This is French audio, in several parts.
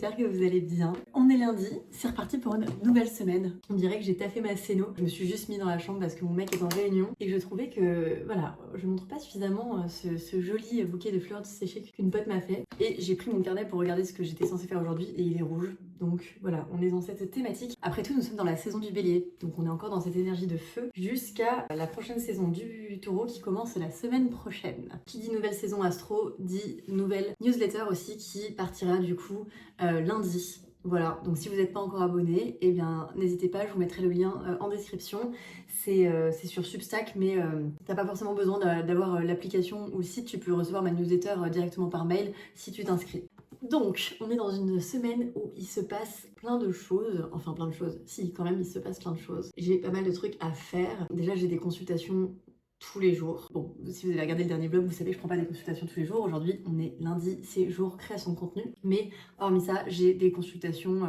j'espère que vous allez bien. On est lundi, c'est reparti pour une nouvelle semaine. On dirait que j'ai taffé ma scéno. Je me suis juste mis dans la chambre parce que mon mec est en réunion et que je trouvais que, voilà, je montre pas suffisamment ce joli bouquet de fleurs séchées qu'une pote m'a fait. Et j'ai pris mon carnet pour regarder ce que j'étais censée faire aujourd'hui et il est rouge. Donc voilà, on est dans cette thématique. Après tout, nous sommes dans la saison du bélier, donc on est encore dans cette énergie de feu jusqu'à la prochaine saison du taureau qui commence la semaine prochaine. Qui dit nouvelle saison astro dit nouvelle newsletter aussi qui partira du coup lundi. Voilà, donc si vous n'êtes pas encore abonné, eh bien n'hésitez pas, je vous mettrai le lien en description. C'est sur Substack, mais t'as pas forcément besoin d'avoir l'application ou le site, tu peux recevoir ma newsletter directement par mail si tu t'inscris. Donc, on est dans une semaine où il se passe plein de choses, enfin plein de choses, si quand même il se passe plein de choses. J'ai pas mal de trucs à faire. Déjà j'ai des consultations tous les jours. Bon, si vous avez regardé le dernier vlog, vous savez que je prends pas des consultations tous les jours. Aujourd'hui, on est lundi, c'est jour création de contenu. Mais hormis ça, j'ai des consultations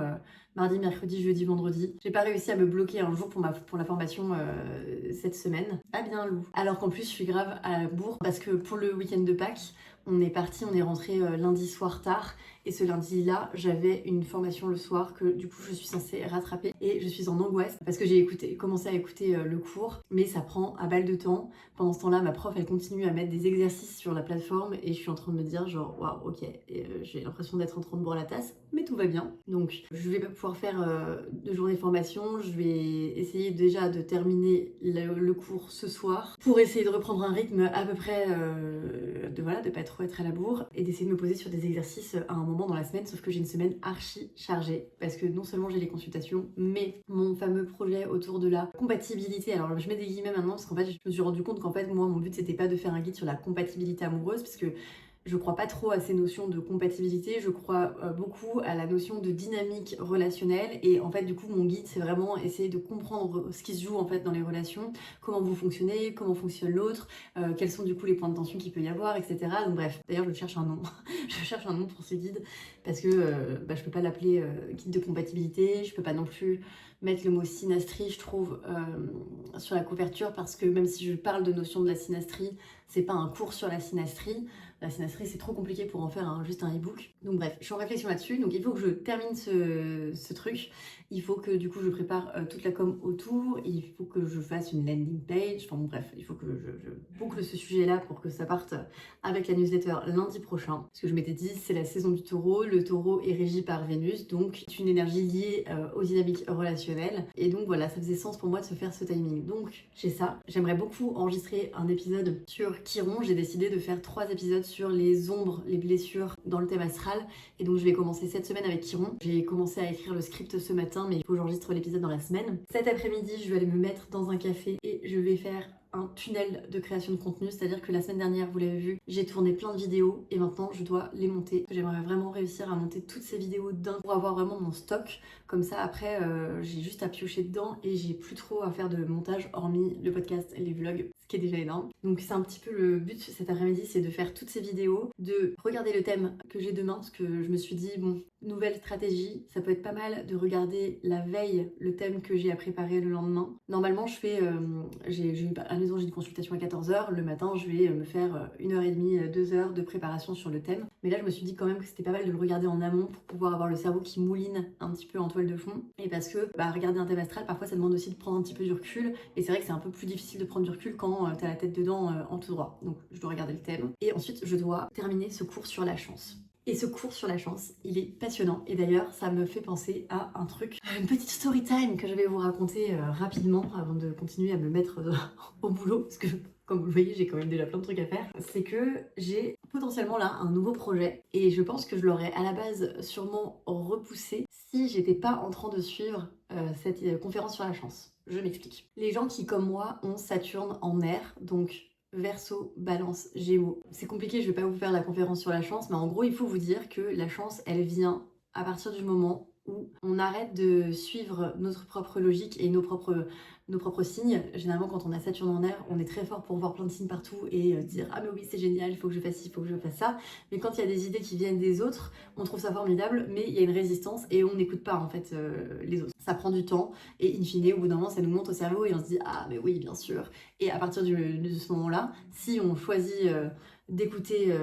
mardi, mercredi, jeudi, vendredi. J'ai pas réussi à me bloquer un jour pour la formation cette semaine. Ah bien, Lou. Alors qu'en plus, je suis grave à la bourre parce que pour le week-end de Pâques, on est rentré lundi soir tard. Et ce lundi-là, j'avais une formation le soir que du coup je suis censée rattraper et je suis en angoisse parce que j'ai commencé à écouter le cours, mais ça prend à balle de temps. Pendant ce temps-là, ma prof elle continue à mettre des exercices sur la plateforme et je suis en train de me dire genre waouh ok, j'ai l'impression d'être en train de boire la tasse, mais tout va bien. Donc je vais pas pouvoir faire de journée de formation, je vais essayer déjà de terminer le cours ce soir pour essayer de reprendre un rythme à peu près de pas trop être à la bourre et d'essayer de me poser sur des exercices à un moment dans la semaine, sauf que j'ai une semaine archi chargée parce que non seulement j'ai les consultations, mais mon fameux projet autour de la compatibilité, alors je mets des guillemets maintenant parce qu'en fait je me suis rendu compte qu'en fait moi mon but c'était pas de faire un guide sur la compatibilité amoureuse parce que je crois pas trop à ces notions de compatibilité, je crois beaucoup à la notion de dynamique relationnelle et en fait du coup mon guide c'est vraiment essayer de comprendre ce qui se joue en fait dans les relations, comment vous fonctionnez, comment fonctionne l'autre, quels sont du coup les points de tension qu'il peut y avoir, etc. Donc bref, d'ailleurs je cherche un nom, je cherche un nom pour ce guide parce que je peux pas l'appeler guide de compatibilité, je peux pas non plus mettre le mot synastrie je trouve sur la couverture parce que même si je parle de notion de la synastrie, c'est pas un cours sur la synastrie. La synastrie, c'est trop compliqué pour en faire juste un e-book. Donc bref, je suis en réflexion là-dessus. Donc il faut que je termine ce truc. Il faut que du coup je prépare toute la com autour. Il faut que je fasse une landing page. Enfin bon bref, il faut que je boucle ce sujet-là pour que ça parte avec la newsletter lundi prochain. Ce que je m'étais dit, c'est la saison du taureau. Le taureau est régi par Vénus, donc c'est une énergie liée aux dynamiques relationnelles. Et donc voilà, ça faisait sens pour moi de se faire ce timing. Donc j'ai ça. J'aimerais beaucoup enregistrer un épisode sur Chiron. J'ai décidé de faire 3 épisodes sur les ombres, les blessures dans le thème astral. Et donc je vais commencer cette semaine avec Chiron. J'ai commencé à écrire le script ce matin, mais il faut que j'enregistre l'épisode dans la semaine. Cet après-midi, je vais aller me mettre dans un café et je vais faire un tunnel de création de contenu, c'est-à-dire que la semaine dernière, vous l'avez vu, j'ai tourné plein de vidéos et maintenant je dois les monter. J'aimerais vraiment réussir à monter toutes ces vidéos d'un pour avoir vraiment mon stock. Comme ça, après, j'ai juste à piocher dedans et j'ai plus trop à faire de montage hormis le podcast et les vlogs, ce qui est déjà énorme. Donc c'est un petit peu le but cet après-midi, c'est de faire toutes ces vidéos, de regarder le thème que j'ai demain, parce que je me suis dit, bon, nouvelle stratégie, ça peut être pas mal de regarder la veille le thème que j'ai à préparer le lendemain. Normalement, je fais, à la maison, j'ai une consultation à 14h, le matin, je vais me faire 1h30, 2h de préparation sur le thème. Mais là, je me suis dit quand même que c'était pas mal de le regarder en amont pour pouvoir avoir le cerveau qui mouline un petit peu en toile de fond. Et parce que regarder un thème astral, parfois ça demande aussi de prendre un petit peu du recul. Et c'est vrai que c'est un peu plus difficile de prendre du recul quand t'as la tête dedans en tout droit. Donc je dois regarder le thème. Et ensuite, je dois terminer ce cours sur la chance. Et ce cours sur la chance, il est passionnant. Et d'ailleurs, ça me fait penser à un truc, une petite story time que je vais vous raconter rapidement avant de continuer à me mettre au boulot. Parce que, comme vous le voyez, j'ai quand même déjà plein de trucs à faire. C'est que j'ai potentiellement là un nouveau projet. Et je pense que je l'aurais à la base sûrement repoussé si j'étais pas en train de suivre cette conférence sur la chance. Je m'explique. Les gens qui, comme moi, ont Saturne en air, donc Verseau, Balance, Gémeaux. C'est compliqué, je vais pas vous faire la conférence sur la chance, mais en gros, il faut vous dire que la chance, elle vient à partir du moment où on arrête de suivre notre propre logique et nos propres signes. Généralement, quand on a Saturne en air, on est très fort pour voir plein de signes partout et dire « Ah mais oui, c'est génial, il faut que je fasse ci, il faut que je fasse ça ». Mais quand il y a des idées qui viennent des autres, on trouve ça formidable, mais il y a une résistance et on n'écoute pas en fait les autres. Ça prend du temps et in fine, au bout d'un moment, ça nous monte au cerveau et on se dit « Ah mais oui, bien sûr ». Et à partir de ce moment-là, si on choisit d'écouter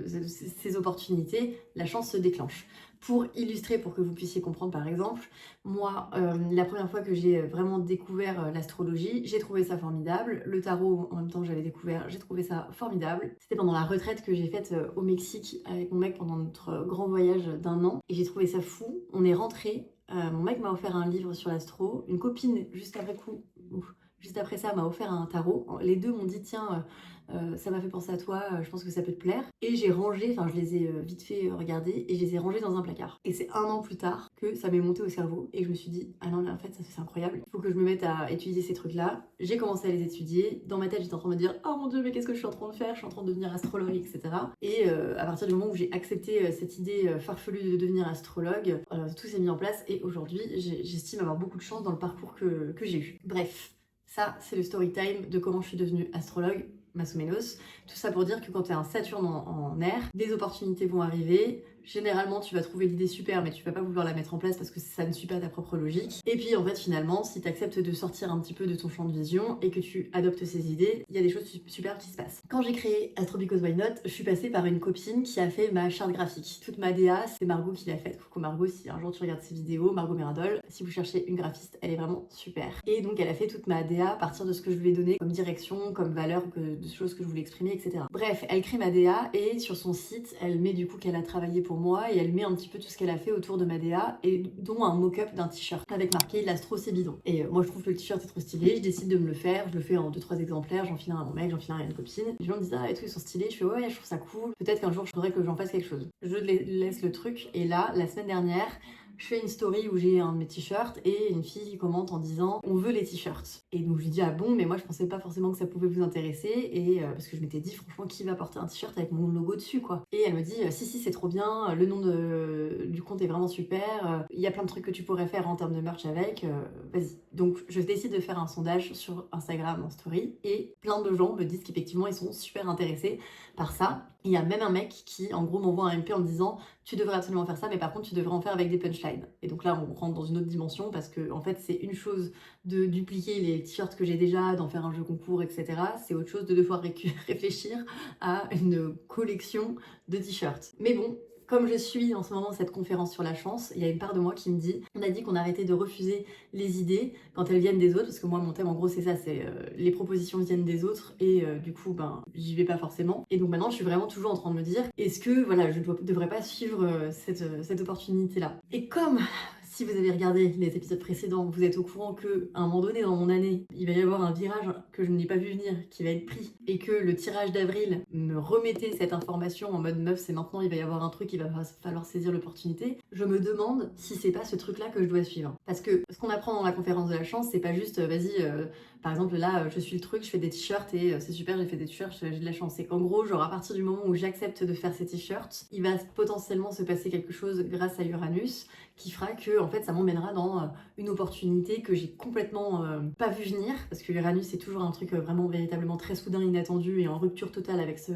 ces opportunités, la chance se déclenche. Pour illustrer, pour que vous puissiez comprendre par exemple, moi, la première fois que j'ai vraiment découvert l'astrologie, j'ai trouvé ça formidable. Le tarot, en même temps, j'avais découvert, j'ai trouvé ça formidable. C'était pendant la retraite que j'ai faite au Mexique avec mon mec pendant notre grand voyage d'1 an. Et j'ai trouvé ça fou. On est rentrés. Mon mec m'a offert un livre sur l'astro. Une copine, juste après ça, m'a offert un tarot. Les deux m'ont dit, tiens, ça m'a fait penser à toi, je pense que ça peut te plaire. Et j'ai rangé, enfin je les ai vite fait regarder, et je les ai rangés dans un placard. Et c'est 1 an plus tard que ça m'est monté au cerveau, et je me suis dit, ah non mais en fait ça c'est incroyable, il faut que je me mette à étudier ces trucs-là. J'ai commencé à les étudier, dans ma tête j'étais en train de me dire, oh mon dieu mais qu'est-ce que je suis en train de faire, je suis en train de devenir astrologue, etc. Et à partir du moment où j'ai accepté cette idée farfelue de devenir astrologue, tout s'est mis en place, et aujourd'hui j'estime avoir beaucoup de chance dans le parcours que j'ai eu. Bref, ça c'est le story time de comment je suis devenue astrologue. Massoménos. Tout ça pour dire que quand tu as un Saturne en air, des opportunités vont arriver. Généralement, tu vas trouver l'idée super, mais tu vas pas vouloir la mettre en place parce que ça ne suit pas ta propre logique. Et puis, en fait, finalement, si tu acceptes de sortir un petit peu de ton champ de vision et que tu adoptes ces idées, il y a des choses super qui se passent. Quand j'ai créé Astro Because Why Not, je suis passée par une copine qui a fait ma charte graphique. Toute ma DA, c'est Margot qui l'a faite. Coucou Margot, si un jour tu regardes ces vidéos, Margot Miradol, si vous cherchez une graphiste, elle est vraiment super. Et donc, elle a fait toute ma DA à partir de ce que je lui ai donné comme direction, comme valeur, de choses que je voulais exprimer, etc. Bref, elle crée ma DA et sur son site, elle met du coup qu'elle a travaillé pour moi et elle met un petit peu tout ce qu'elle a fait autour de ma DA et dont un mock-up d'un t-shirt avec marqué l'astro c'est bidon. Et moi je trouve que le t-shirt est trop stylé, je décide de me le faire, je le fais en 2-3 exemplaires, j'en file un à mon mec, j'en file un à une copine. Les gens me disent ah et tout ils sont stylés, je fais ouais je trouve ça cool, peut-être qu'un jour je voudrais que j'en fasse quelque chose. Je laisse le truc et là la semaine dernière je fais une story où j'ai un de mes t-shirts et une fille qui commente en disant on veut les t-shirts. Et donc je lui dis ah bon mais moi je pensais pas forcément que ça pouvait vous intéresser et parce que je m'étais dit franchement qui va porter un t-shirt avec mon logo dessus quoi. Et elle me dit si c'est trop bien, le nom du compte est vraiment super, il y a plein de trucs que tu pourrais faire en termes de merch avec, vas-y. Donc je décide de faire un sondage sur Instagram en story et plein de gens me disent qu'effectivement ils sont super intéressés par ça. Il y a même un mec qui en gros m'envoie un MP en me disant tu devrais absolument faire ça mais par contre tu devrais en faire avec des punchlines. Et donc là on rentre dans une autre dimension parce que en fait c'est une chose de dupliquer les t-shirts que j'ai déjà, d'en faire un jeu concours etc. C'est autre chose de devoir réfléchir à une collection de t-shirts. Mais bon, comme je suis en ce moment cette conférence sur la chance, il y a une part de moi qui me dit on a dit qu'on arrêtait de refuser les idées quand elles viennent des autres, parce que moi mon thème en gros c'est ça, c'est les propositions viennent des autres et du coup ben j'y vais pas forcément. Et donc maintenant je suis vraiment toujours en train de me dire est-ce que voilà je ne devrais pas suivre cette opportunité là. Et comme si vous avez regardé les épisodes précédents, vous êtes au courant qu'à un moment donné dans mon année, il va y avoir un virage que je n'ai pas vu venir, qui va être pris, et que le tirage d'avril me remettait cette information en mode meuf, c'est maintenant, il va y avoir un truc, il va falloir saisir l'opportunité. Je me demande si c'est pas ce truc-là que je dois suivre. Parce que ce qu'on apprend dans la conférence de la chance, c'est pas juste vas-y, par exemple là, je suis le truc, je fais des t-shirts et c'est super, j'ai fait des t-shirts, j'ai de la chance. C'est qu'en gros, genre à partir du moment où j'accepte de faire ces t-shirts, il va potentiellement se passer quelque chose grâce à Uranus qui fera que en fait ça m'emmènera dans une opportunité que j'ai complètement pas vu venir parce que Uranus c'est toujours un truc vraiment véritablement très soudain, inattendu et en rupture totale avec ce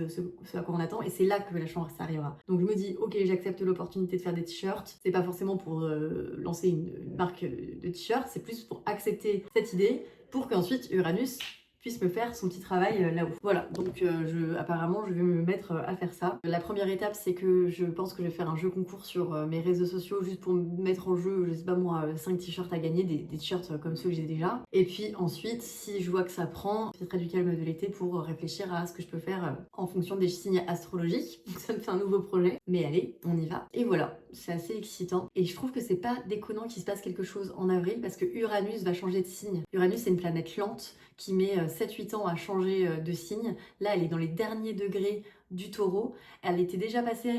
à quoi on attend et c'est là que la chance arrivera. Donc je me dis ok j'accepte l'opportunité de faire des t-shirts, c'est pas forcément pour lancer une marque de t-shirts, c'est plus pour accepter cette idée pour qu'ensuite Uranus puisse me faire son petit travail là-haut. Voilà, donc apparemment je vais me mettre à faire ça. La première étape c'est que je pense que je vais faire un jeu concours sur mes réseaux sociaux juste pour mettre en jeu, je sais pas moi, 5 t-shirts à gagner, des t-shirts comme ceux que j'ai déjà. Et puis ensuite, si je vois que ça prend, je ferai du calme de l'été pour réfléchir à ce que je peux faire en fonction des signes astrologiques. Donc ça me fait un nouveau projet. Mais allez, on y va. Et voilà, c'est assez excitant. Et je trouve que c'est pas déconnant qu'il se passe quelque chose en avril parce que Uranus va changer de signe. Uranus c'est une planète lente qui met 7-8 ans à changer de signe. Là, elle est dans les derniers degrés du taureau. Elle était déjà passée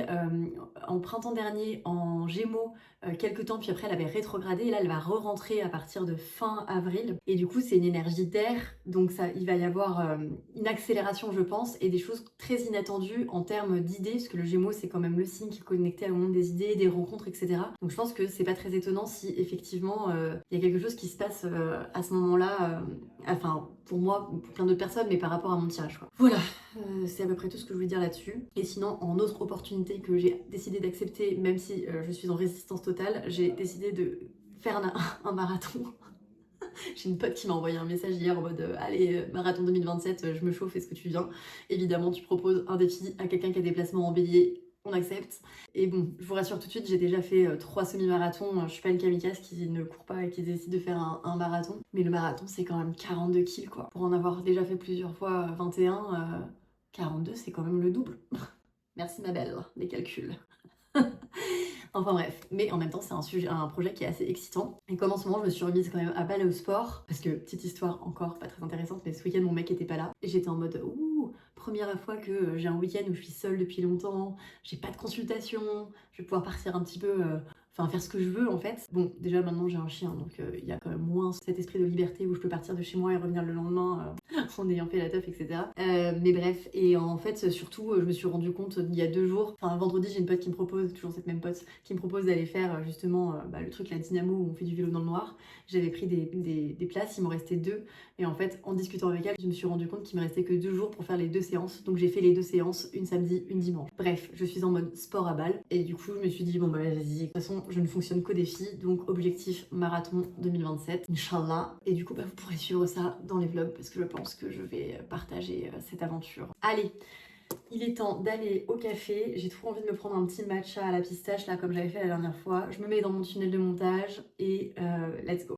en printemps dernier en Gémeaux quelques temps, puis après elle avait rétrogradé et là elle va re-rentrer à partir de fin avril. Et du coup c'est une énergie d'air, donc il va y avoir une accélération je pense et des choses très inattendues en termes d'idées, parce que le Gémeaux c'est quand même le signe qui est connecté au monde des idées, des rencontres, etc. Donc je pense que c'est pas très étonnant si effectivement il y a quelque chose qui se passe à ce moment-là, enfin pour moi, pour plein d'autres personnes, mais par rapport à mon tirage quoi. Voilà, c'est à peu près tout ce que je voulais dire là-dessus. Et sinon, en autre opportunité que j'ai décidé d'accepter, même si je suis en résistance totale, j'ai décidé de faire un marathon. J'ai une pote qui m'a envoyé un message hier en mode allez, marathon 2027, je me chauffe, est-ce que tu viens? Évidemment, tu proposes un défi à quelqu'un qui a des placements en bélier. on accepte. Et bon, je vous rassure tout de suite, j'ai déjà fait 3 semi-marathons. Je suis pas une kamikaze qui ne court pas et qui décide de faire un marathon. Mais le marathon, c'est quand même 42 kills, quoi. Pour en avoir déjà fait plusieurs fois 21, 42, c'est quand même le double. Merci ma belle, les calculs. Enfin bref, mais en même temps c'est un projet qui est assez excitant. Et comme en ce moment je me suis remise quand même à balle au sport, parce que petite histoire encore pas très intéressante, mais ce week-end mon mec était pas là, et j'étais en mode ouh, première fois que j'ai un week-end où je suis seule depuis longtemps, j'ai pas de consultation, je vais pouvoir partir un petit peu, enfin faire ce que je veux en fait. Bon déjà maintenant j'ai un chien, donc il y a quand même moins cet esprit de liberté où je peux partir de chez moi et revenir le lendemain en ayant fait la teuf, etc. Mais bref, et en fait surtout je me suis rendu compte il y a 2 jours, enfin vendredi j'ai une pote qui me propose, toujours cette même pote, qui me propose d'aller faire justement le truc la dynamo où on fait du vélo dans le noir. J'avais pris des places, il m'en restait 2, et en fait en discutant avec elle je me suis rendu compte qu'il me restait que 2 jours pour faire les 2 séances, donc j'ai fait les 2 séances, une samedi, une dimanche. Bref, je suis en mode sport à balle, et du coup je me suis dit bon bah vas-y, de toute façon je ne fonctionne qu'au défi, donc objectif marathon 2027, Inch'Allah, et du coup bah, vous pourrez suivre ça dans les vlogs parce que je pense que je vais partager cette aventure. Allez, il est temps d'aller au café. J'ai trop envie de me prendre un petit matcha à la pistache là comme j'avais fait la dernière fois. Je me mets dans mon tunnel de montage et let's go.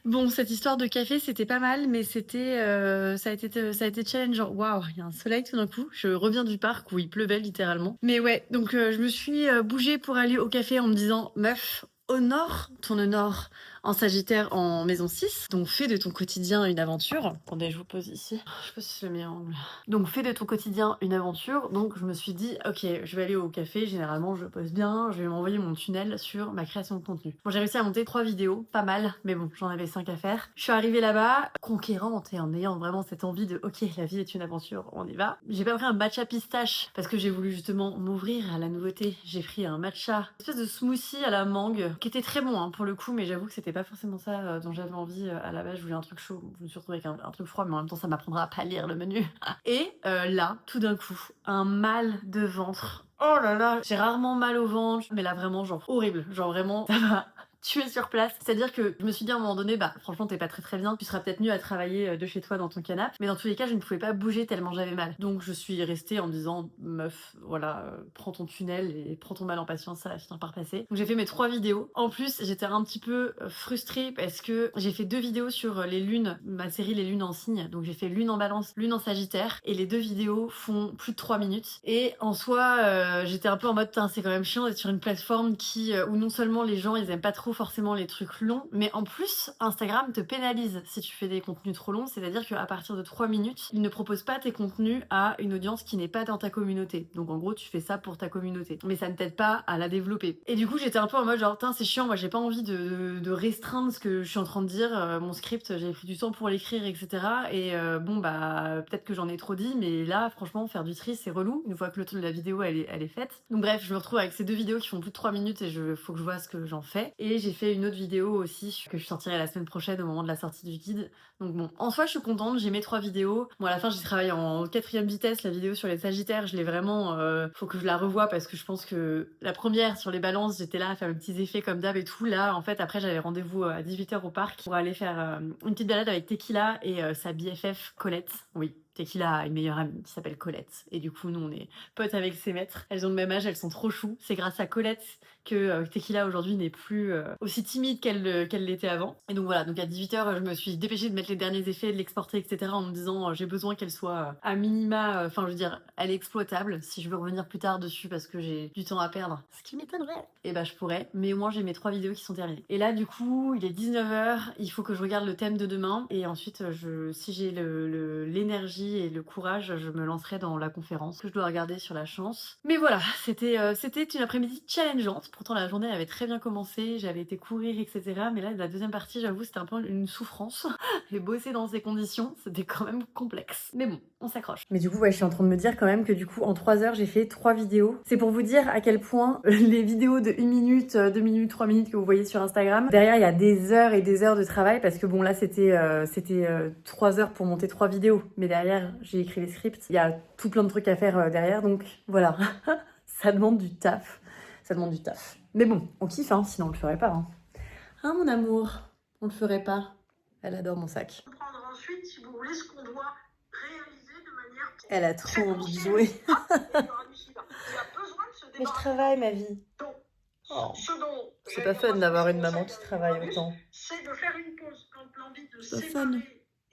Bon, cette histoire de café, c'était pas mal, mais ça a été challengeant. Waouh, il y a un soleil tout d'un coup. Je reviens du parc où il pleuvait littéralement. Mais ouais, donc je me suis bougée pour aller au café en me disant, meuf, honore ton honneur en Sagittaire en maison 6. Donc fais de ton quotidien une aventure. Attendez, je vous pose ici. Je sais pas si c'est le meilleur angle. Donc fais de ton quotidien une aventure. Donc je me suis dit, ok, je vais aller au café. Généralement, je pose bien. Je vais m'envoyer mon tunnel sur ma création de contenu. Bon, j'ai réussi à monter 3 vidéos, pas mal, mais bon, j'en avais 5 à faire. Je suis arrivée là-bas, conquérante et en ayant vraiment cette envie de, ok, la vie est une aventure, on y va. J'ai pas pris un matcha pistache parce que j'ai voulu justement m'ouvrir à la nouveauté. J'ai pris un matcha, une espèce de smoothie à la mangue, qui était très bon hein, pour le coup, mais j'avoue que c'était pas forcément ça dont j'avais envie à la base. Je voulais un truc chaud. Je me suis retrouvée avec un truc froid, mais en même temps, ça m'apprendra à pas lire le menu. Et là, tout d'un coup, un mal de ventre. Oh là là, j'ai rarement mal au ventre, mais là vraiment genre horrible, genre vraiment ça m'a tué sur place. C'est-à-dire que je me suis dit à un moment donné, bah franchement t'es pas très bien, tu seras peut-être mieux à travailler de chez toi dans ton canapé, mais dans tous les cas je ne pouvais pas bouger tellement j'avais mal. Donc je suis restée en me disant, meuf, voilà, prends ton tunnel et prends ton mal en patience, ça va finir par passer. Donc j'ai fait mes 3 vidéos. En plus j'étais un petit peu frustrée parce que j'ai fait 2 vidéos sur les lunes, ma série Les lunes en signe, donc j'ai fait lune en balance, lune en sagittaire, et les 2 vidéos font plus de 3 minutes. Et en soi, j'étais un peu en mode, c'est quand même chiant d'être sur une plateforme où non seulement les gens ils aiment pas trop forcément les trucs longs, mais en plus Instagram te pénalise si tu fais des contenus trop longs, c'est-à-dire qu'à partir de 3 minutes, il ne propose pas tes contenus à une audience qui n'est pas dans ta communauté. Donc en gros tu fais ça pour ta communauté, mais ça ne t'aide pas à la développer. Et du coup j'étais un peu en mode genre, c'est chiant, moi j'ai pas envie de restreindre ce que je suis en train de dire, mon script j'ai pris du temps pour l'écrire, etc. Et bon bah peut-être que j'en ai trop dit, mais là franchement faire du tri c'est relou une fois que la vidéo elle est faite. Donc bref, je me retrouve avec ces 2 vidéos qui font plus de 3 minutes et faut que je vois ce que j'en fais. Et j'ai fait une autre vidéo aussi que je sortirai la semaine prochaine au moment de la sortie du guide. Donc bon, en soi je suis contente, j'ai mes 3 vidéos. Bon à la fin j'ai travaillé en 4ème vitesse, la vidéo sur les sagittaires, je l'ai vraiment, faut que je la revoie parce que je pense que la première sur les balances, j'étais là à faire mes petits effets comme d'hab et tout. Là en fait après j'avais rendez-vous à 18h au parc pour aller faire une petite balade avec Tequila et sa BFF Colette. Oui, Tequila a une meilleure amie qui s'appelle Colette. Et du coup, nous, on est potes avec ses maîtres. Elles ont le même âge, elles sont trop chou. C'est grâce à Colette que Tequila aujourd'hui n'est plus aussi timide qu'elle l'était avant. Et donc voilà, donc à 18h, je me suis dépêchée de mettre les derniers effets, de l'exporter, etc. en me disant j'ai besoin qu'elle soit à minima, enfin je veux dire, elle est exploitable. Si je veux revenir plus tard dessus parce que j'ai du temps à perdre, ce qui m'étonnerait, et bah je pourrais. Mais au moins j'ai mes 3 vidéos qui sont terminées. Et là du coup, il est 19h, il faut que je regarde le thème de demain. Et ensuite, si j'ai l'énergie et le courage, je me lancerai dans la conférence que je dois regarder sur la chance. Mais voilà, c'était une après-midi challengeante. Pourtant la journée avait très bien commencé, j'avais été courir, etc. Mais là, la deuxième partie, j'avoue, c'était un peu une souffrance. Et bosser dans ces conditions, c'était quand même complexe. Mais bon, on s'accroche. Mais du coup, ouais, je suis en train de me dire quand même que du coup, en 3 heures, j'ai fait 3 vidéos. C'est pour vous dire à quel point les vidéos de 1 minute, 2 minutes, 3 minutes que vous voyez sur Instagram, derrière, il y a des heures et des heures de travail parce que bon, là, c'était 3 heures pour monter 3 vidéos. Mais derrière, j'ai écrit les scripts. Il y a tout plein de trucs à faire derrière, donc voilà. Ça demande du taf. Ça demande du taf. Mais bon, on kiffe, hein, sinon on le ferait pas. Hein, mon amour, on le ferait pas. Elle adore mon sac. Comprendre ensuite, si vous voulez, ce qu'on doit réaliser de manière... Elle a trop envie de jouer. Il a besoin de se débarrasser. Mais je travaille, ma vie. Donc, Oh. ce dont C'est pas fun d'avoir une maman qui travaille autant. c'est de faire une pause quand l'envie de C'est pas séparer fun.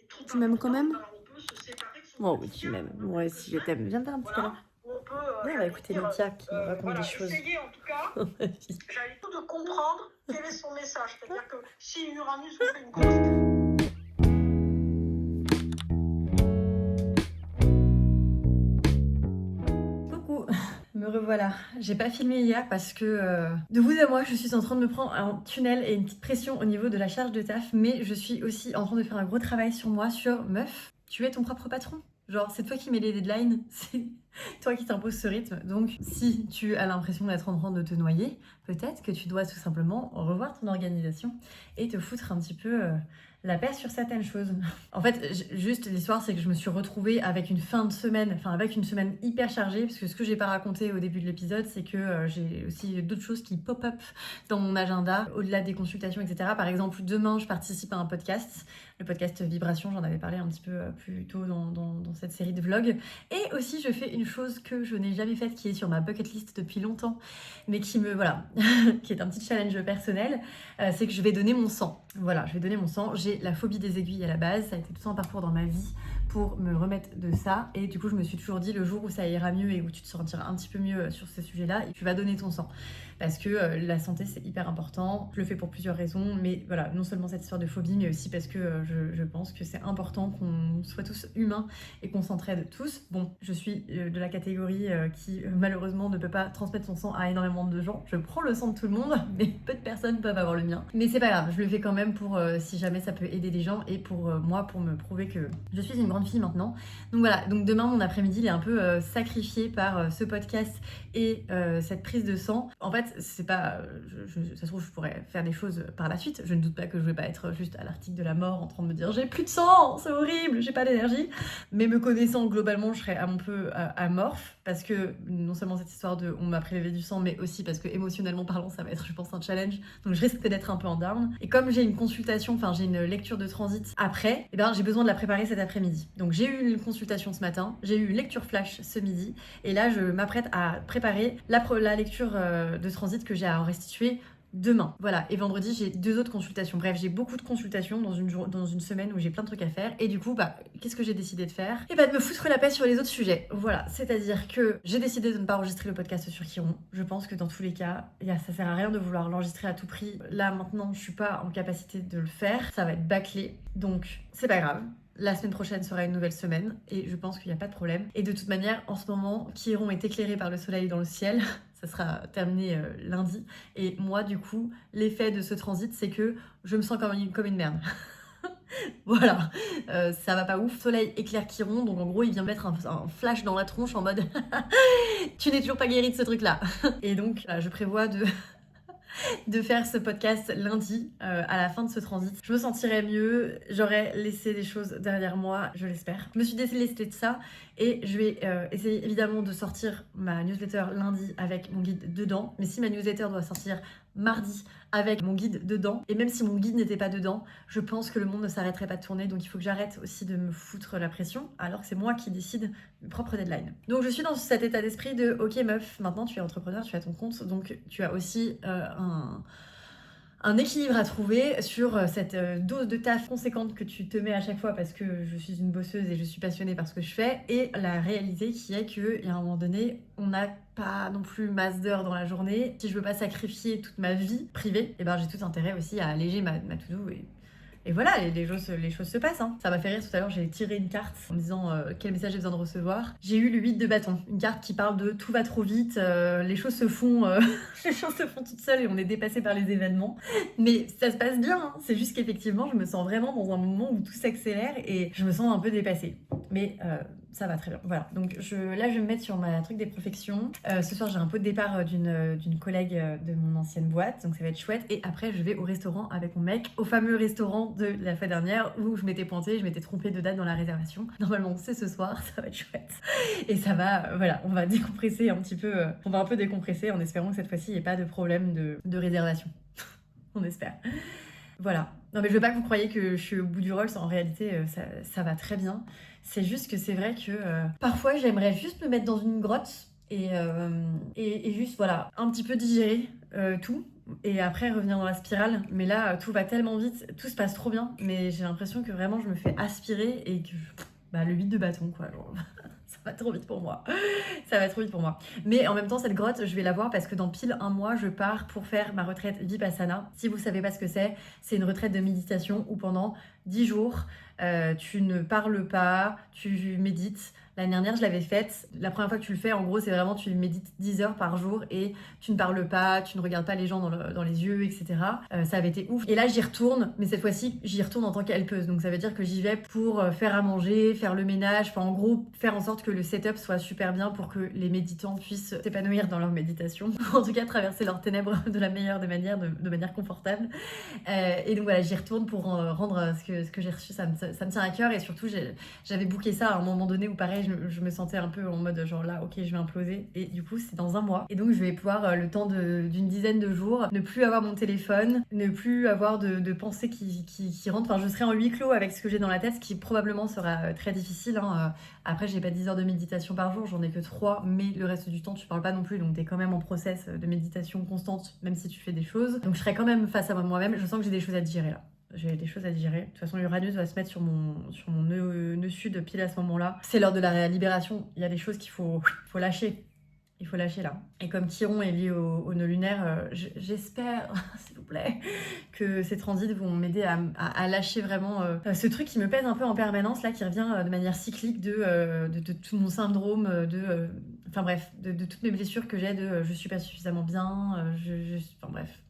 est trop Tu m'aimes quand même? importante, alors on peut se séparer de son Oh oui, quotidien. tu m'aimes. Moi aussi, je t'aime. Viens me faire un petit câlin. Ou on peut Ouais, on va écouter Nikia qui nous raconte voilà, des choses. essayer en tout cas, Ma vie. j'allais tout de comprendre quel est son message. C'est-à-dire que si Uranus vous fait une grosse... Coucou, me revoilà. J'ai pas filmé hier parce que de vous à moi, je suis en train de me prendre un tunnel et une petite pression au niveau de la charge de taf, mais je suis aussi en train de faire un gros travail sur moi, sur meuf, tu es ton propre patron. Genre, c'est toi qui mets les deadlines, c'est toi qui t'imposes ce rythme. Donc, si tu as l'impression d'être en train de te noyer, peut-être que tu dois tout simplement revoir ton organisation et te foutre un petit peu la paix sur certaines choses. En fait, juste l'histoire, c'est que je me suis retrouvée avec une fin de semaine, enfin avec une semaine hyper chargée, parce que ce que j'ai pas raconté au début de l'épisode, c'est que j'ai aussi d'autres choses qui pop-up dans mon agenda, au-delà des consultations, etc. Par exemple, demain, je participe à un podcast, le podcast Vibration, j'en avais parlé un petit peu plus tôt dans cette série de vlogs. Et aussi, je fais une chose que je n'ai jamais faite, qui est sur ma bucket list depuis longtemps, mais qui me, voilà, qui est un petit challenge personnel, c'est que je vais donner mon sang. Voilà, je vais donner mon sang. J'ai la phobie des aiguilles à la base, ça a été tout un parcours dans ma vie pour me remettre de ça. Et du coup, je me suis toujours dit, le jour où ça ira mieux et où tu te sentiras un petit peu mieux sur ce sujet-là, tu vas donner ton sang. Parce que la santé, c'est hyper important. Je le fais pour plusieurs raisons, mais voilà, non seulement cette histoire de phobie, mais aussi parce que je pense que c'est important qu'on soit tous humains et qu'on s'entraide tous. Bon, je suis de la catégorie qui malheureusement ne peut pas transmettre son sang à énormément de gens. Je prends le sang de tout le monde, mais peu de personnes peuvent avoir le mien. Mais c'est pas grave, je le fais quand même pour si jamais ça peut aider des gens et pour moi, pour me prouver que je suis une grande fille maintenant. Donc voilà, donc demain, mon après-midi, il est un peu sacrifié par ce podcast et cette prise de sang. En fait, c'est pas... ça se trouve, je pourrais faire des choses par la suite. Je ne doute pas que je vais pas être juste à l'article de la mort en train de me dire « J'ai plus de sang, c'est horrible, j'ai pas d'énergie ». Mais me connaissant globalement, je serais un peu amorphe parce que non seulement cette histoire de on m'a prélevé du sang, mais aussi parce que émotionnellement parlant, ça va être, je pense, un challenge. Donc je risque d'être un peu en down. Et comme j'ai une consultation, enfin j'ai une lecture de transit après, eh ben, j'ai besoin de la préparer cet après-midi. Donc j'ai eu une consultation ce matin, j'ai eu une lecture flash ce midi, et là je m'apprête à préparer la lecture de transit que j'ai à restituer demain. Voilà, et vendredi j'ai 2 autres consultations. Bref, j'ai beaucoup de consultations dans une semaine où j'ai plein de trucs à faire. Et du coup, qu'est-ce que j'ai décidé de faire? Et de me foutre la paix sur les autres sujets. Voilà, c'est-à-dire que j'ai décidé de ne pas enregistrer le podcast sur Chiron. Je pense que dans tous les cas, ça sert à rien de vouloir l'enregistrer à tout prix. Là, maintenant, je suis pas en capacité de le faire. Ça va être bâclé. Donc, c'est pas grave. La semaine prochaine sera une nouvelle semaine et je pense qu'il n'y a pas de problème. Et de toute manière, en ce moment, Chiron est éclairé par le soleil dans le ciel. Ça sera terminé lundi. Et moi, du coup, l'effet de ce transit, c'est que je me sens comme une merde. Voilà, ça va pas ouf. Soleil éclaire Chiron, donc en gros, il vient mettre un flash dans la tronche en mode « Tu n'es toujours pas guéri de ce truc-là ». Et donc, je prévois de faire ce podcast lundi à la fin de ce transit. Je me sentirai mieux, j'aurai laissé des choses derrière moi, je l'espère. Je me suis délestée de ça et je vais essayer évidemment de sortir ma newsletter lundi avec mon guide dedans. Mais si ma newsletter doit sortir mardi avec mon guide dedans, et même si mon guide n'était pas dedans, je pense que le monde ne s'arrêterait pas de tourner, donc il faut que j'arrête aussi de me foutre la pression, alors que c'est moi qui décide mes propres deadlines. Donc je suis dans cet état d'esprit de « Ok meuf, maintenant tu es entrepreneur, tu as ton compte, donc tu as aussi un équilibre à trouver sur cette dose de taf conséquente que tu te mets à chaque fois parce que je suis une bosseuse et je suis passionnée par ce que je fais, et la réalité qui est qu'il y a un moment donné, on n'a pas non plus masse d'heures dans la journée. Si je veux pas sacrifier toute ma vie privée, et j'ai tout intérêt aussi à alléger ma to-do et voilà, les choses se passent. Hein. Ça m'a fait rire tout à l'heure, j'ai tiré une carte en me disant quel message j'ai besoin de recevoir. J'ai eu le 8 de bâton, une carte qui parle de tout va trop vite, les choses se font les choses se font toutes seules et on est dépassé par les événements. Mais ça se passe bien, hein. C'est juste qu'effectivement, je me sens vraiment dans un moment où tout s'accélère et je me sens un peu dépassée. mais ça va très bien. Voilà, donc là je vais me mettre sur ma truc des profections. Ce soir j'ai un pot de départ d'une collègue de mon ancienne boîte, donc ça va être chouette. Et après je vais au restaurant avec mon mec, au fameux restaurant de la fois dernière où je m'étais pointée, je m'étais trompée de date dans la réservation. Normalement c'est ce soir, ça va être chouette. Et ça va, voilà, on va décompresser un petit peu, on va un peu décompresser en espérant que cette fois-ci il n'y ait pas de problème de réservation. On espère. Voilà. Non mais je veux pas que vous croyiez que je suis au bout du rôle, en réalité ça va très bien. C'est juste que c'est vrai que parfois j'aimerais juste me mettre dans une grotte et juste voilà, un petit peu digérer tout et après revenir dans la spirale. Mais là tout va tellement vite, tout se passe trop bien, mais j'ai l'impression que vraiment je me fais aspirer et que le vide de bâton quoi. Genre, ça va trop vite pour moi. Ça va trop vite pour moi. Mais en même temps, cette grotte, je vais la voir parce que dans pile un mois, je pars pour faire ma retraite Vipassana. Si vous savez pas ce que c'est une retraite de méditation où pendant 10 jours, tu ne parles pas, tu médites. L'année dernière, je l'avais faite. La première fois que tu le fais, en gros, c'est vraiment tu médites 10 heures par jour et tu ne parles pas, tu ne regardes pas les gens dans les yeux, etc. Ça avait été ouf. Et là, j'y retourne, mais cette fois-ci, j'y retourne en tant qu'helpeuse. Donc ça veut dire que j'y vais pour faire à manger, faire le ménage, enfin en gros, faire en sorte que le setup soit super bien pour que les méditants puissent s'épanouir dans leur méditation. En tout cas, traverser leurs ténèbres de la meilleure des manières, de manière confortable. Et donc voilà, j'y retourne pour rendre ce que j'ai reçu. Ça me tient à cœur et surtout, j'avais booké ça à un moment donné où pareil, je me sentais un peu en mode genre là, ok, je vais imploser. Et du coup, c'est dans un mois. Et donc, je vais pouvoir, le temps d'une dizaine de jours, ne plus avoir mon téléphone, ne plus avoir de pensées qui rentrent. Enfin, je serai en huis clos avec ce que j'ai dans la tête, ce qui probablement sera très difficile. Hein. Après, j'ai pas 10 heures de méditation par jour, j'en ai que 3, mais le reste du temps, tu parles pas non plus. Donc, t'es quand même en process de méditation constante, même si tu fais des choses. Donc, je serai quand même face à moi-même. Je sens que j'ai des choses à digérer là. J'ai des choses à digérer. De toute façon, l'Uranus va se mettre sur mon nœud sud pile à ce moment-là. C'est l'heure de la libération. Il y a des choses qu'il faut lâcher. Il faut lâcher là. Et comme Chiron est lié au nœud lunaire, j'espère, s'il vous plaît, que ces transits vont m'aider à lâcher vraiment ce truc qui me pèse un peu en permanence, là, qui revient de manière cyclique de tout mon syndrome, enfin bref, de toutes mes blessures que j'ai, je suis pas suffisamment bien, enfin bref.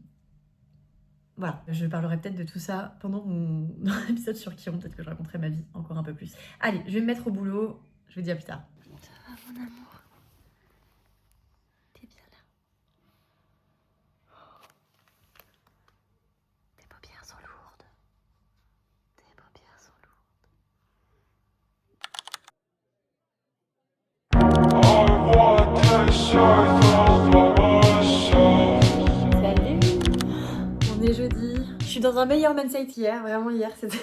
Voilà, je parlerai peut-être de tout ça pendant mon épisode sur Chiron, peut-être que je raconterai ma vie encore un peu plus. Allez, je vais me mettre au boulot, je vous dis à plus tard. Ça va mon amour? T'es bien là? Tes paupières sont lourdes. Tes paupières sont lourdes. Salut! On est jeudi. Je suis dans un meilleur mindset hier, vraiment hier, c'était...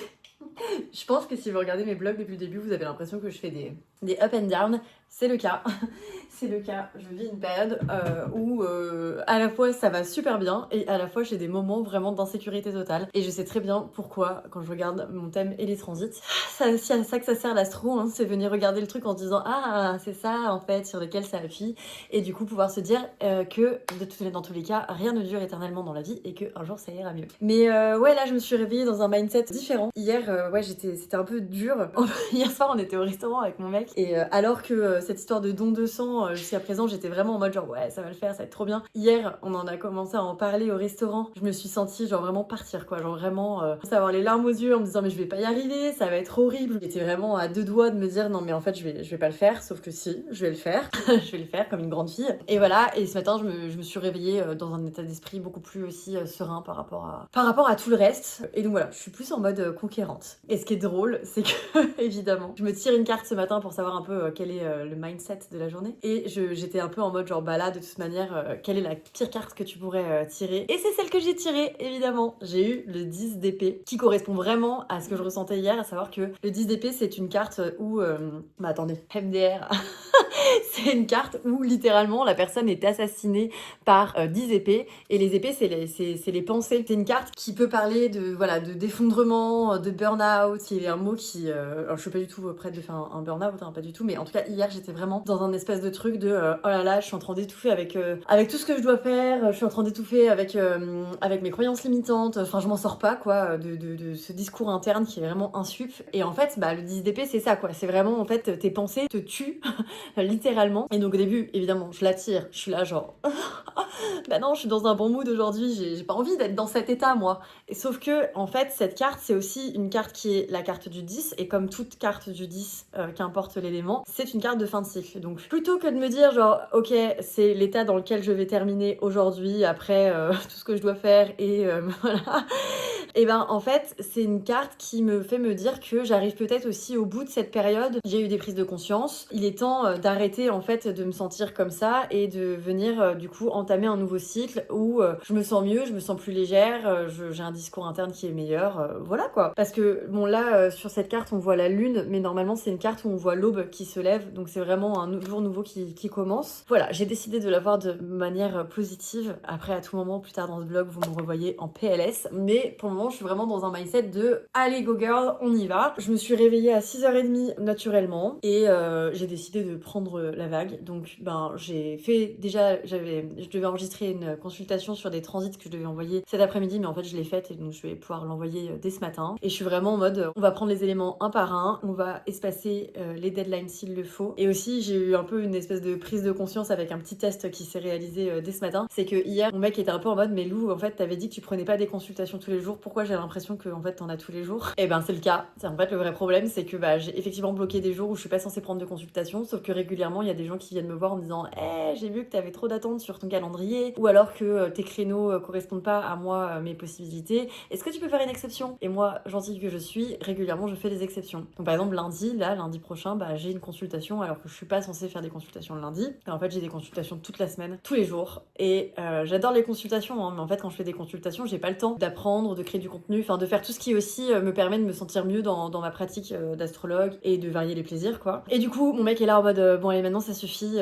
Je pense que si vous regardez mes vlogs depuis le début, vous avez l'impression que je fais des up and down. C'est le cas. C'est le cas. Je vis une période où à la fois ça va super bien et à la fois j'ai des moments vraiment d'insécurité totale. Et je sais très bien pourquoi quand je regarde mon thème et les transits. C'est aussi à ça que ça sert l'astro, hein, c'est venir regarder le truc en se disant ah c'est ça en fait sur lequel ça appuie. Et du coup pouvoir se dire que dans tous les cas rien ne dure éternellement dans la vie et qu'un jour ça ira mieux. Mais ouais là je me suis réveillée dans un mindset différent. Hier ouais c'était un peu dur. Hier soir on était au restaurant avec mon mec et alors que cette histoire de don de sang jusqu'à présent j'étais vraiment en mode genre ouais ça va le faire, ça va être trop bien. Hier on en a commencé à en parler au restaurant, je me suis sentie genre vraiment partir quoi, genre vraiment avoir les larmes aux yeux en me disant mais je vais pas y arriver, ça va être horrible. J'étais vraiment à 2 doigts de me dire non mais en fait je vais pas le faire, sauf que si, je vais le faire. Je vais le faire comme une grande fille. Et voilà, et ce matin je me suis réveillée dans un état d'esprit beaucoup plus aussi serein par rapport à tout le reste. Et donc voilà, je suis plus en mode conquérante. Et ce qui est drôle, c'est que évidemment, je me tire une carte ce matin pour savoir un peu quel est le mindset de la journée. Et j'étais un peu en mode genre bah là de toute manière, quelle est la pire carte que tu pourrais tirer? Et c'est celle que j'ai tirée, évidemment. J'ai eu le 10 d'épée, qui correspond vraiment à ce que je ressentais hier, à savoir que le 10 d'épée c'est une carte où... bah attendez, MDR c'est une carte où littéralement la personne est assassinée par 10 épées, et les épées c'est les pensées. C'est une carte qui peut parler de d'effondrement, de burn-out, qui est un mot qui... alors je suis pas du tout prête de faire un burn-out, hein, pas du tout, mais en tout cas hier j'étais vraiment dans un espèce de truc de oh là là, je suis en train d'étouffer avec tout ce que je dois faire, je suis en train d'étouffer avec mes croyances limitantes, enfin je m'en sors pas quoi, de ce discours interne qui est vraiment insup. Et en fait bah le 10 d'épée c'est ça quoi, c'est vraiment en fait tes pensées te tuent littéralement. Et donc au début évidemment je l'attire, je suis là genre Bah non, je suis dans un bon mood aujourd'hui, j'ai pas envie d'être dans cet état, moi. Et sauf que, en fait, cette carte, c'est aussi une carte qui est la carte du 10, et comme toute carte du 10, qu'importe l'élément, c'est une carte de fin de cycle. Donc, plutôt que de me dire, genre, ok, c'est l'état dans lequel je vais terminer aujourd'hui, après tout ce que je dois faire, et voilà. Et ben, en fait, c'est une carte qui me fait me dire que j'arrive peut-être aussi au bout de cette période. J'ai eu des prises de conscience. Il est temps d'arrêter, en fait, de me sentir comme ça, et de venir, du coup, entamer un nouveau cycle où je me sens mieux, je me sens plus légère, j'ai un discours interne qui est meilleur, voilà quoi. Parce que bon là sur cette carte on voit la lune, mais normalement c'est une carte où on voit l'aube qui se lève, donc c'est vraiment un jour nouveau qui commence. Voilà, j'ai décidé de la voir de manière positive. Après à tout moment plus tard dans ce vlog vous me revoyez en PLS, mais pour le moment je suis vraiment dans un mindset de allez go girl, on y va. Je me suis réveillée à 6h30 naturellement et j'ai décidé de prendre la vague. Donc ben j'ai fait déjà, je devais enregistrer une consultation sur des transits que je devais envoyer cet après-midi, mais en fait je l'ai faite et donc je vais pouvoir l'envoyer dès ce matin. Et je suis vraiment en mode on va prendre les éléments un par un, on va espacer les deadlines s'il le faut. Et aussi j'ai eu un peu une espèce de prise de conscience avec un petit test qui s'est réalisé dès ce matin. C'est que hier mon mec était un peu en mode mais Lou, en fait t'avais dit que tu prenais pas des consultations tous les jours, pourquoi j'ai l'impression que en fait t'en as tous les jours? Et ben c'est le cas. C'est en fait le vrai problème, c'est que bah j'ai effectivement bloqué des jours où je suis pas censée prendre de consultation, sauf que régulièrement il y a des gens qui viennent me voir en me disant j'ai vu que t'avais trop d'attentes sur ton calendrier, ou alors que tes créneaux correspondent pas à moi, mes possibilités. Est-ce que tu peux faire une exception? Et moi, gentille que je suis, régulièrement je fais des exceptions. Donc par exemple lundi prochain, bah j'ai une consultation alors que je suis pas censée faire des consultations le lundi. Et en fait j'ai des consultations toute la semaine, tous les jours. Et j'adore les consultations, hein, mais en fait quand je fais des consultations, j'ai pas le temps d'apprendre, de créer du contenu, enfin de faire tout ce qui aussi me permet de me sentir mieux dans ma pratique d'astrologue et de varier les plaisirs quoi. Et du coup mon mec est là en mode bon allez maintenant ça suffit,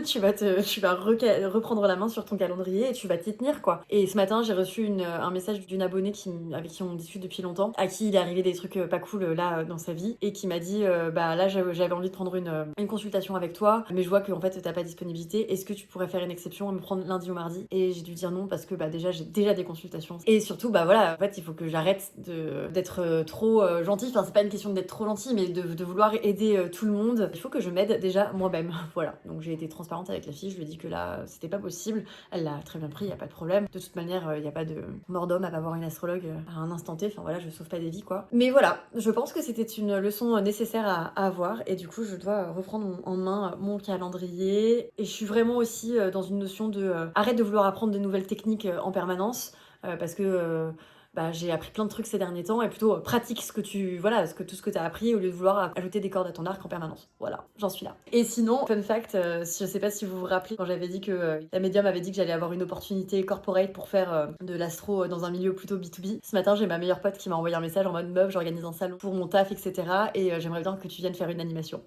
tu vas reprendre la main sur ton calendrier et tu vas t'y tenir quoi. Et ce matin j'ai reçu un message d'une abonnée avec qui on discute depuis longtemps, à qui il est arrivé des trucs pas cool là dans sa vie, et qui m'a dit bah là j'avais envie de prendre une consultation avec toi, mais je vois que en fait t'as pas de disponibilité, est-ce que tu pourrais faire une exception et me prendre lundi ou mardi? Et j'ai dû dire non parce que bah déjà j'ai déjà des consultations, et surtout bah voilà en fait il faut que j'arrête d'être trop gentille, enfin c'est pas une question d'être trop gentille mais de vouloir aider tout le monde. Il faut que je m'aide déjà moi-même. Voilà, donc j'ai été transparente avec la fille, je lui ai dit que là c'était pas possible, elle l'a très bien pris, y a pas de problème, de toute manière y a pas de mort d'homme à pas voir une astrologue à un instant T, enfin voilà je sauve pas des vies quoi. Mais voilà, je pense que c'était une leçon nécessaire à avoir, et du coup je dois reprendre en main mon calendrier, et je suis vraiment aussi dans une notion de arrête de vouloir apprendre de nouvelles techniques en permanence, parce que bah, j'ai appris plein de trucs ces derniers temps, et plutôt pratique tout ce que t'as appris au lieu de vouloir ajouter des cordes à ton arc en permanence. Voilà, j'en suis là. Et sinon, fun fact, je sais pas si vous vous rappelez quand j'avais dit que la médium avait dit que j'allais avoir une opportunité corporate pour faire de l'astro dans un milieu plutôt B2B. Ce matin, j'ai ma meilleure pote qui m'a envoyé un message en mode meuf, j'organise un salon pour mon taf, etc. Et j'aimerais bien que tu viennes faire une animation.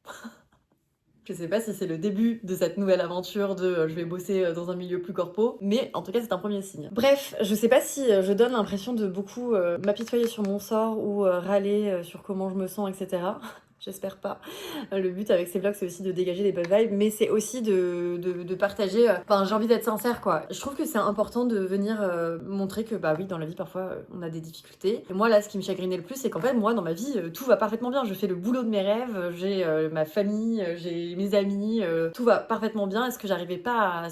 Je sais pas si c'est le début de cette nouvelle aventure de je vais bosser dans un milieu plus corpo, mais en tout cas c'est un premier signe. Bref, je sais pas si je donne l'impression de beaucoup m'apitoyer sur mon sort ou râler sur comment je me sens, etc. J'espère pas. Le but avec ces vlogs, c'est aussi de dégager des bonnes vibes, mais c'est aussi de partager. Enfin, j'ai envie d'être sincère, quoi. Je trouve que c'est important de venir montrer que, bah oui, dans la vie, parfois, on a des difficultés. Et moi, là, ce qui me chagrinait le plus, c'est qu'en fait, moi, dans ma vie, tout va parfaitement bien. Je fais le boulot de mes rêves, j'ai ma famille, j'ai mes amis, tout va parfaitement bien. Et ce que j'arrive pas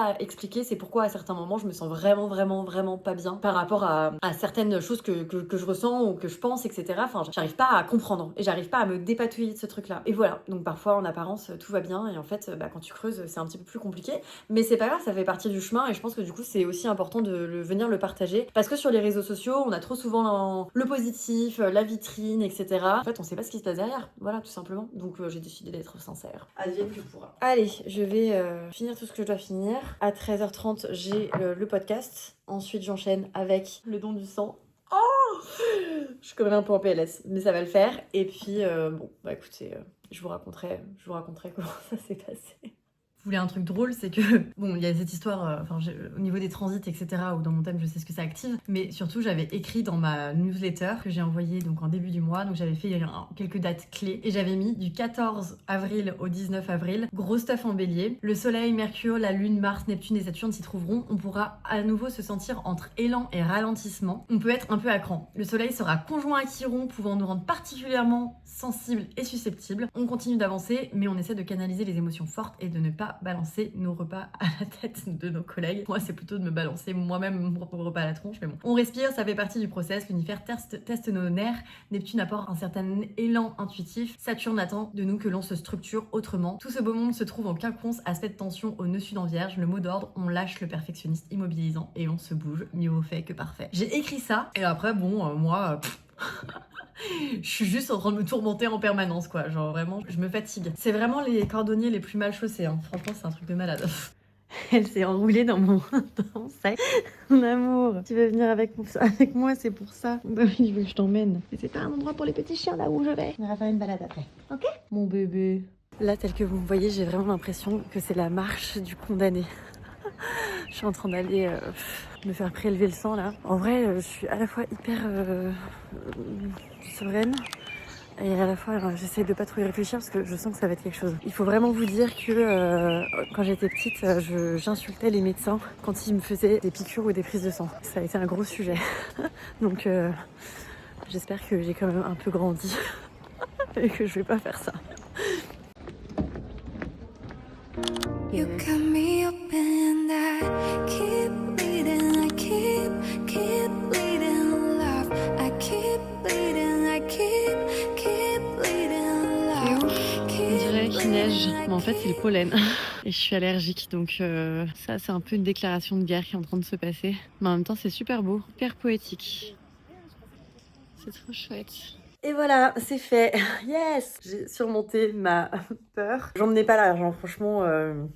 à expliquer, c'est pourquoi à certains moments, je me sens vraiment pas bien par rapport à certaines choses que je ressens ou que je pense, etc. Enfin, j'arrive pas à comprendre et j'arrive pas à me dépatouiller de ce truc-là. Et voilà, donc parfois en apparence tout va bien et en fait bah, quand tu creuses c'est un petit peu plus compliqué, mais c'est pas grave, ça fait partie du chemin, et je pense que du coup c'est aussi important de venir le partager, parce que sur les réseaux sociaux on a trop souvent le positif, la vitrine, etc. En fait on sait pas ce qui se passe derrière, voilà tout simplement. Donc j'ai décidé d'être sincère. Advienne que pourra. Allez, je vais finir tout ce que je dois finir. À 13h30 j'ai le podcast, ensuite j'enchaîne avec le don du sang. Je suis quand même un peu en PLS, mais ça va le faire. Et puis, bon, bah écoutez, je vous raconterai comment ça s'est passé. Vous voulez un truc drôle, c'est que, bon, il y a cette histoire, au niveau des transits, etc., ou dans mon thème, je sais ce que ça active, mais surtout, j'avais écrit dans ma newsletter que j'ai envoyée donc en début du mois, donc j'avais fait quelques dates clés, et j'avais mis du 14 avril au 19 avril, gros stuff en bélier, le soleil, Mercure, la lune, Mars, Neptune et Saturne s'y trouveront, on pourra à nouveau se sentir entre élan et ralentissement, on peut être un peu à cran. Le soleil sera conjoint à Chiron, pouvant nous rendre particulièrement sensibles et susceptibles. On continue d'avancer, mais on essaie de canaliser les émotions fortes et de ne pas pas balancer nos repas à la tête de nos collègues. Moi, c'est plutôt de me balancer moi-même mon propre repas à la tronche, mais bon. On respire, ça fait partie du process. L'univers teste nos nerfs. Neptune apporte un certain élan intuitif. Saturne attend de nous que l'on se structure autrement. Tout ce beau monde se trouve en quinconce aspect de tension au nœud sud en Vierge. Le mot d'ordre, on lâche le perfectionniste immobilisant et on se bouge. Mieux vaut fait que parfait. J'ai écrit ça et après, bon, moi... je suis juste en train de me tourmenter en permanence, quoi. Genre vraiment, je me fatigue. C'est vraiment les cordonniers les plus mal chaussés, hein. Franchement, c'est un truc de malade. Elle s'est enroulée dans mon sac. Mon amour, tu veux venir avec moi, c'est pour ça. Bah oui, je veux que je t'emmène. Mais c'est pas un endroit pour les petits chiens là où je vais. On ira faire une balade après. Ok? Mon bébé. Là, tel que vous me voyez, j'ai vraiment l'impression que c'est la marche du condamné. Je suis en train d'aller me faire prélever le sang là. En vrai, je suis à la fois hyper sereine et à la fois j'essaie de pas trop y réfléchir parce que je sens que ça va être quelque chose. Il faut vraiment vous dire que quand j'étais petite, j'insultais les médecins quand ils me faisaient des piqûres ou des prises de sang. Ça a été un gros sujet. Donc j'espère que j'ai quand même un peu grandi et que je vais pas faire ça. You cut me open, I keep bleeding, I keep bleeding love. I keep bleeding, I keep bleeding love. On dirait qu'il neige, mais en fait c'est le pollen. Et je suis allergique, donc ça c'est un peu une déclaration de guerre qui est en train de se passer. Mais en même temps c'est super beau, hyper poétique. C'est trop chouette. Et voilà, c'est fait. Yes! J'ai surmonté ma peur. J'en menais pas l'argent, franchement.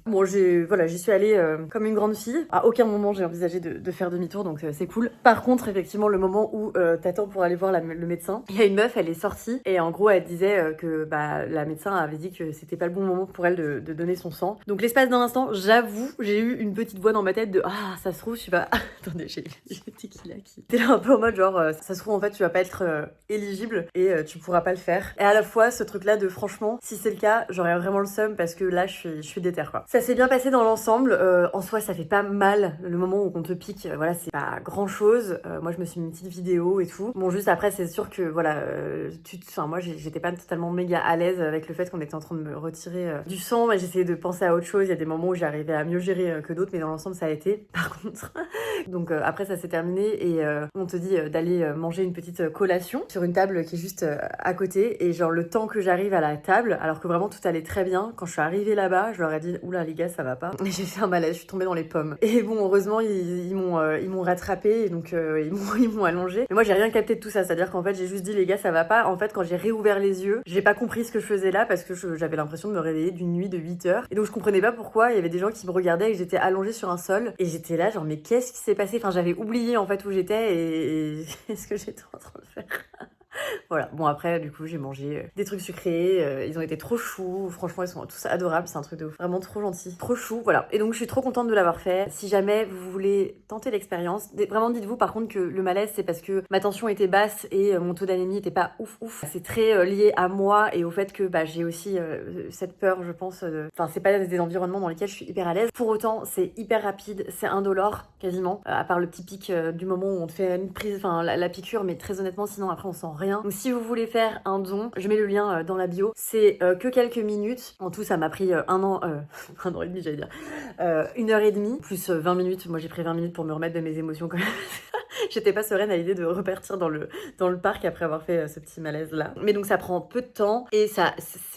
Bon, j'y suis allée comme une grande fille. À aucun moment j'ai envisagé de faire demi-tour, donc c'est cool. Par contre, effectivement, le moment où t'attends pour aller voir le médecin, il y a une meuf, elle est sortie et en gros, elle disait que la médecin avait dit que c'était pas le bon moment pour elle de donner son sang. Donc l'espace d'un instant, j'avoue, j'ai eu une petite voix dans ma tête de ah, ça se trouve, tu vas. Attendez, j'ai tequila qui. T'es là un peu en mode genre, ça se trouve en fait, tu vas pas être éligible. Et tu pourras pas le faire. Et à la fois, ce truc-là de franchement, si c'est le cas, j'aurais vraiment le seum parce que là, je suis déter, quoi. Ça s'est bien passé dans l'ensemble. En soi, ça fait pas mal le moment où on te pique. Voilà, c'est pas grand-chose. Moi, je me suis mis une petite vidéo et tout. Bon, juste après, c'est sûr que voilà, moi, j'étais pas totalement méga à l'aise avec le fait qu'on était en train de me retirer du sang. Mais j'essayais de penser à autre chose. Il y a des moments où j'arrivais à mieux gérer que d'autres, mais dans l'ensemble, ça a été. Par contre, donc après, ça s'est terminé et on te dit d'aller manger une petite collation sur une table qui est juste à côté et genre le temps que j'arrive à la table alors que vraiment tout allait très bien, quand je suis arrivée là-bas je leur ai dit oula les gars ça va pas et j'ai fait un malaise, je suis tombée dans les pommes et bon heureusement ils m'ont rattrapée et donc ils m'ont allongée mais moi j'ai rien capté de tout ça, c'est à dire qu'en fait j'ai juste dit les gars ça va pas. En fait quand j'ai réouvert les yeux j'ai pas compris ce que je faisais là parce que j'avais l'impression de me réveiller d'une nuit de 8 heures et donc je comprenais pas pourquoi il y avait des gens qui me regardaient et que j'étais allongée sur un sol et j'étais là genre mais qu'est-ce qui s'est passé, enfin j'avais oublié en fait où j'étais et ce que j'étais en train de faire. Voilà, bon après du coup j'ai mangé des trucs sucrés, ils ont été trop choux, franchement ils sont tous adorables, c'est un truc de ouf, vraiment trop gentil, trop chou, voilà. Et donc je suis trop contente de l'avoir fait. Si jamais vous voulez tenter l'expérience, vraiment dites-vous par contre que le malaise c'est parce que ma tension était basse et mon taux d'anémie était pas ouf. C'est très lié à moi et au fait que j'ai aussi cette peur je pense, enfin c'est pas des environnements dans lesquels je suis hyper à l'aise. Pour autant c'est hyper rapide, c'est indolore quasiment, à part le petit pic du moment où on te fait une prise, enfin la piqûre, mais très honnêtement sinon après on sent rien. Donc si vous voulez faire un don, je mets le lien dans la bio. C'est que quelques minutes. En tout, ça m'a pris un an et demi, j'allais dire. 1h30, plus 20 minutes. Moi, j'ai pris 20 minutes pour me remettre de mes émotions quand même. J'étais pas sereine à l'idée de repartir dans le parc après avoir fait ce petit malaise là. Mais donc ça prend peu de temps et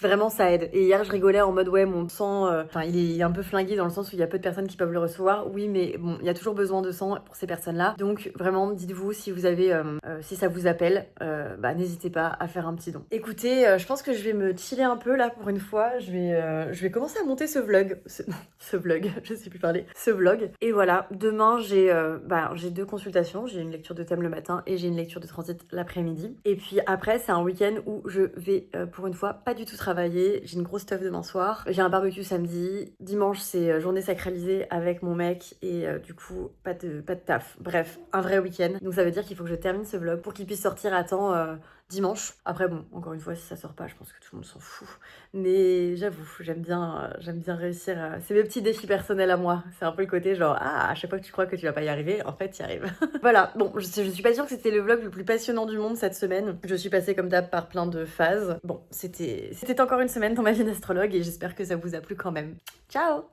vraiment ça aide. Et hier je rigolais en mode ouais mon sang, il est un peu flingué dans le sens où il y a peu de personnes qui peuvent le recevoir. Oui mais bon il y a toujours besoin de sang pour ces personnes là. Donc vraiment dites-vous si vous avez, si ça vous appelle, n'hésitez pas à faire un petit don. Écoutez, je pense que je vais me chiller un peu là pour une fois. Je vais commencer à monter ce vlog. Ce vlog, je sais plus parler. Ce vlog. Et voilà, demain j'ai 2 consultations. J'ai une lecture de thème le matin et j'ai une lecture de transit l'après-midi. Et puis après, c'est un week-end où je vais pour une fois pas du tout travailler. J'ai une grosse teuf demain soir. J'ai un barbecue samedi. Dimanche, c'est journée sacralisée avec mon mec et du coup, pas de taf. Bref, un vrai week-end. Donc ça veut dire qu'il faut que je termine ce vlog pour qu'il puisse sortir à temps dimanche. Après bon, encore une fois, si ça sort pas, je pense que tout le monde s'en fout. Mais j'avoue, j'aime bien réussir. C'est mes petits défis personnels à moi. C'est un peu le côté genre, à chaque fois que tu crois que tu vas pas y arriver, en fait, tu y arrives. Voilà, bon, je suis pas sûre que c'était le vlog le plus passionnant du monde cette semaine. Je suis passée comme d'hab par plein de phases. Bon, c'était encore une semaine dans ma vie d'astrologue et j'espère que ça vous a plu quand même. Ciao!